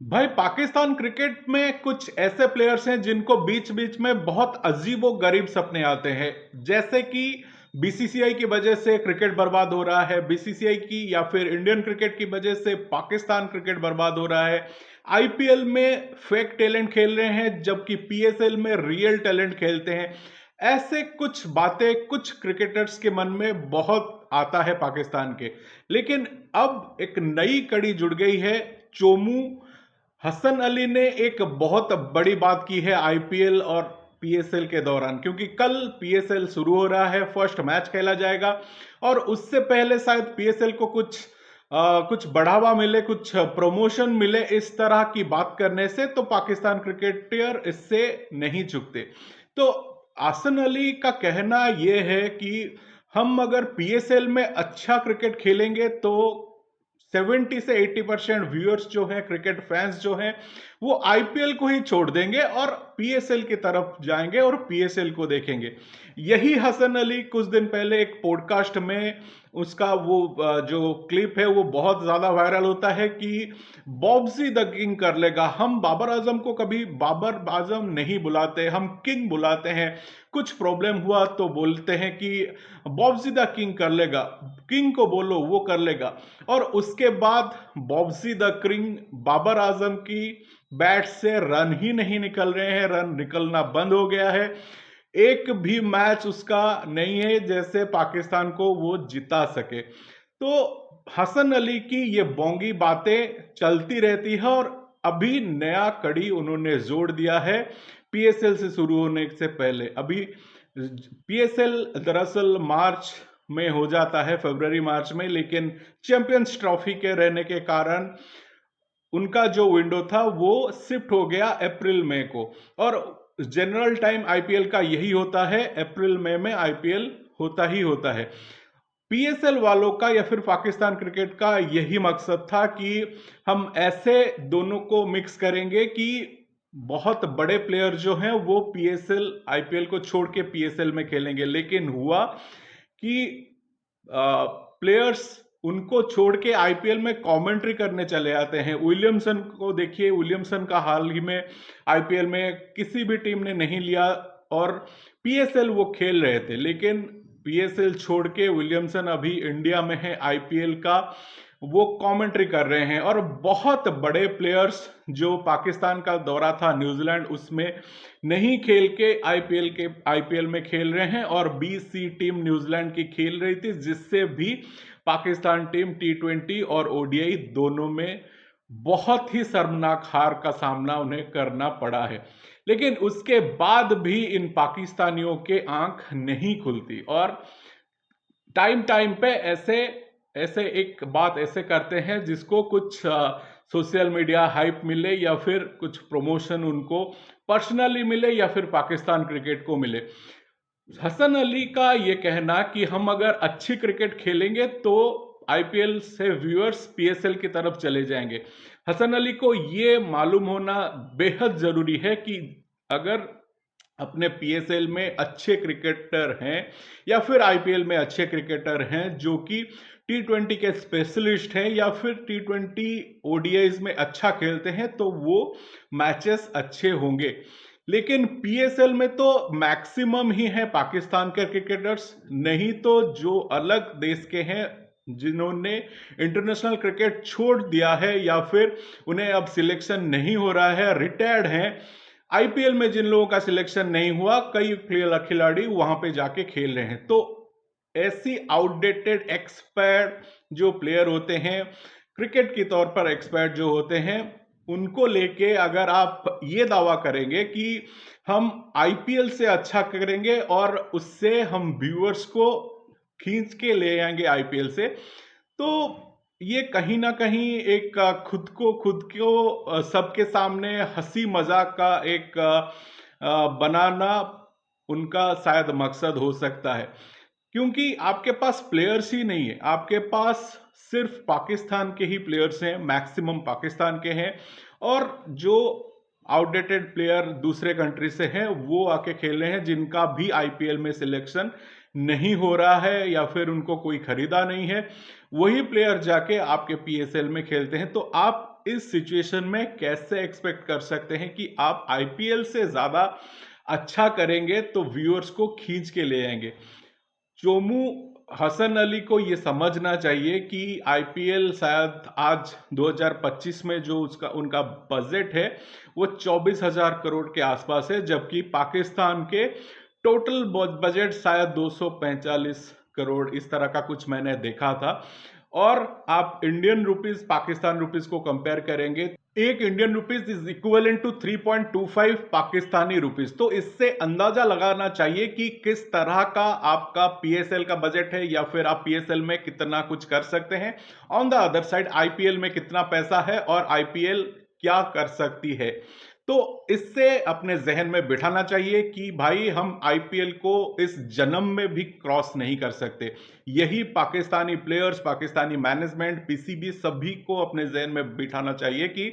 भाई पाकिस्तान क्रिकेट में कुछ ऐसे प्लेयर्स हैं जिनको बीच बीच में बहुत अजीबो गरीब सपने आते हैं। जैसे कि बीसीसीआई की वजह से क्रिकेट बर्बाद हो रहा है, बीसीसीआई की या फिर इंडियन क्रिकेट की वजह से पाकिस्तान क्रिकेट बर्बाद हो रहा है। आईपीएल में फेक टैलेंट खेल रहे हैं जबकि पीएसएल में रियल टैलेंट खेलते हैं। ऐसे कुछ बातें कुछ क्रिकेटर्स के मन में बहुत आता है पाकिस्तान के। लेकिन अब एक नई कड़ी जुड़ गई है। चोमू हसन अली ने एक बहुत बड़ी बात की है आईपीएल और पीएसएल के दौरान, क्योंकि कल पीएसएल शुरू हो रहा है, फर्स्ट मैच खेला जाएगा और उससे पहले शायद पीएसएल को कुछ बढ़ावा मिले, कुछ प्रमोशन मिले। इस तरह की बात करने से तो पाकिस्तान क्रिकेटर इससे नहीं चूकते। तो हसन अली का कहना यह है कि हम अगर पीएसएल में अच्छा क्रिकेट खेलेंगे तो 70 से 80% व्यूअर्स जो हैं, क्रिकेट फैंस जो हैं, वो आईपीएल को ही छोड़ देंगे और पीएसएल की तरफ जाएंगे और पीएसएल को देखेंगे। यही हसन अली कुछ दिन पहले एक पॉडकास्ट में उसका वो जो क्लिप है वो बहुत ज्यादा वायरल होता है कि बॉब्जी द किंग कर लेगा। हम बाबर आजम को कभी बाबर आजम नहीं बुलाते, हम किंग बुलाते हैं। कुछ प्रॉब्लम हुआ तो बोलते हैं कि बॉब्जी द किंग कर लेगा, किंग को बोलो वो कर लेगा। और उसके बाद बॉब्जी द किंग बाबर आजम की बैट से रन ही नहीं निकल रहे हैं, रन निकलना बंद हो गया है। एक भी मैच उसका नहीं है जैसे पाकिस्तान को वो जिता सके। तो हसन अली की ये बोंगी बातें चलती रहती है और अभी नया कड़ी उन्होंने जोड़ दिया है पीएसएल से शुरू होने से पहले। अभी पीएसएल दरअसल मार्च में हो जाता है, फरवरी मार्च में, लेकिन चैंपियंस ट्रॉफी के रहने के कारण उनका जो विंडो था वो शिफ्ट हो गया अप्रैल मई को। और जनरल टाइम आईपीएल का यही होता है, अप्रैल मई में आईपीएल होता ही होता है। पीएसएल वालों का या फिर पाकिस्तान क्रिकेट का यही मकसद था कि हम ऐसे दोनों को मिक्स करेंगे कि बहुत बड़े प्लेयर जो हैं वो पीएसएल आईपीएल को छोड़ के पीएसएल में खेलेंगे। लेकिन हुआ कि प्लेयर्स उनको छोड़ के आईपीएल में कमेंट्री करने चले आते हैं। विलियमसन को देखिए, विलियमसन का हाल ही में आईपीएल में किसी भी टीम ने नहीं लिया और पीएसएल वो खेल रहे थे। लेकिन पीएसएल छोड़ के विलियमसन अभी इंडिया में है, आईपीएल का वो कमेंट्री कर रहे हैं। और बहुत बड़े प्लेयर्स जो पाकिस्तान का दौरा था न्यूजीलैंड, उसमें नहीं खेल के आईपीएल में खेल रहे हैं और बीसी टीम न्यूजीलैंड की खेल रही थी, जिससे भी पाकिस्तान टीम टी20 और ओडीआई दोनों में बहुत ही शर्मनाक हार का सामना उन्हें करना पड़ा है। लेकिन उसके बाद भी इन पाकिस्तानियों के आंख नहीं खुलती और टाइम टाइम पे ऐसे ऐसे एक बात ऐसे करते हैं जिसको कुछ सोशल मीडिया हाइप मिले या फिर कुछ प्रमोशन उनको पर्सनली मिले या फिर पाकिस्तान क्रिकेट को मिले। हसन अली का ये कहना कि हम अगर अच्छी क्रिकेट खेलेंगे तो आईपीएल से व्यूअर्स पीएसएल की तरफ चले जाएंगे। हसन अली को ये मालूम होना बेहद जरूरी है कि अगर अपने पीएसएल में अच्छे क्रिकेटर हैं या फिर आईपीएल में अच्छे क्रिकेटर हैं जो कि टी20 के स्पेशलिस्ट हैं या फिर टी20 ओडीआईज में अच्छा खेलते हैं, तो वो मैचेस अच्छे होंगे। लेकिन पीएसएल में तो मैक्सिमम ही है पाकिस्तान के क्रिकेटर्स, नहीं तो जो अलग देश के हैं जिन्होंने इंटरनेशनल क्रिकेट छोड़ दिया है या फिर उन्हें अब सिलेक्शन नहीं हो रहा है, रिटायर्ड हैं। आईपीएल में जिन लोगों का सिलेक्शन नहीं हुआ, कई खिलाड़ी वहां पे जाके खेल रहे हैं। तो ऐसी आउटडेटेड एक्सपर्ट जो प्लेयर होते हैं, क्रिकेट के तौर पर एक्सपर्ट जो होते हैं, उनको लेके अगर आप ये दावा करेंगे कि हम आईपीएल से अच्छा करेंगे और उससे हम व्यूअर्स को खींच के ले आएंगे आईपीएल से, तो ये कहीं ना कहीं एक खुद को सबके सामने हंसी मजाक का एक बनाना उनका शायद मकसद हो सकता है। क्योंकि आपके पास प्लेयर्स ही नहीं है, आपके पास सिर्फ पाकिस्तान के ही प्लेयर्स हैं, मैक्सिमम पाकिस्तान के हैं। और जो आउटडेटेड प्लेयर दूसरे कंट्री से हैं वो आके खेल रहे हैं जिनका भी आईपीएल में सिलेक्शन नहीं हो रहा है या फिर उनको कोई खरीदा नहीं है, वही प्लेयर जाके आपके पीएसएल में खेलते हैं। तो आप इस सिचुएशन में कैसे एक्सपेक्ट कर सकते हैं कि आप आईपीएल से ज़्यादा अच्छा करेंगे तो व्यूअर्स को खींच के ले आएंगे। चोमू हसन अली को ये समझना चाहिए कि आईपीएल शायद आज 2025 में जो उसका उनका बजट है वो 24,000 करोड़ के आसपास है, जबकि पाकिस्तान के टोटल बजट शायद 245 करोड़ इस तरह का कुछ मैंने देखा था। और आप इंडियन रुपीस पाकिस्तान रुपीस को कंपेयर करेंगे, एक Indian rupees is equivalent to 3.25 Pakistani rupees. तो इससे अंदाजा लगाना चाहिए कि किस तरह का आपका पीएसएल का बजट है या फिर आप पीएसएल में कितना कुछ कर सकते हैं। On the other side IPL में कितना पैसा है और आईपीएल क्या कर सकती है। तो इससे अपने जहन में बिठाना चाहिए कि भाई हम आईपीएल को इस जन्म में भी क्रॉस नहीं कर सकते। यही Pakistani players, Pakistani management, PCB सभी को अपने जहन में बिठाना चाहिए कि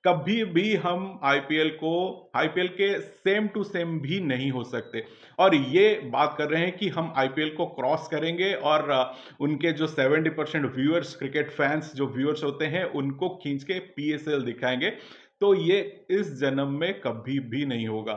कभी भी हम आईपीएल के सेम टू सेम भी नहीं हो सकते। और ये बात कर रहे हैं कि हम आईपीएल को क्रॉस करेंगे और उनके जो 70% व्यूअर्स, क्रिकेट फैंस जो व्यूअर्स होते हैं उनको खींच के पीएसएल दिखाएंगे, तो ये इस जन्म में कभी भी नहीं होगा।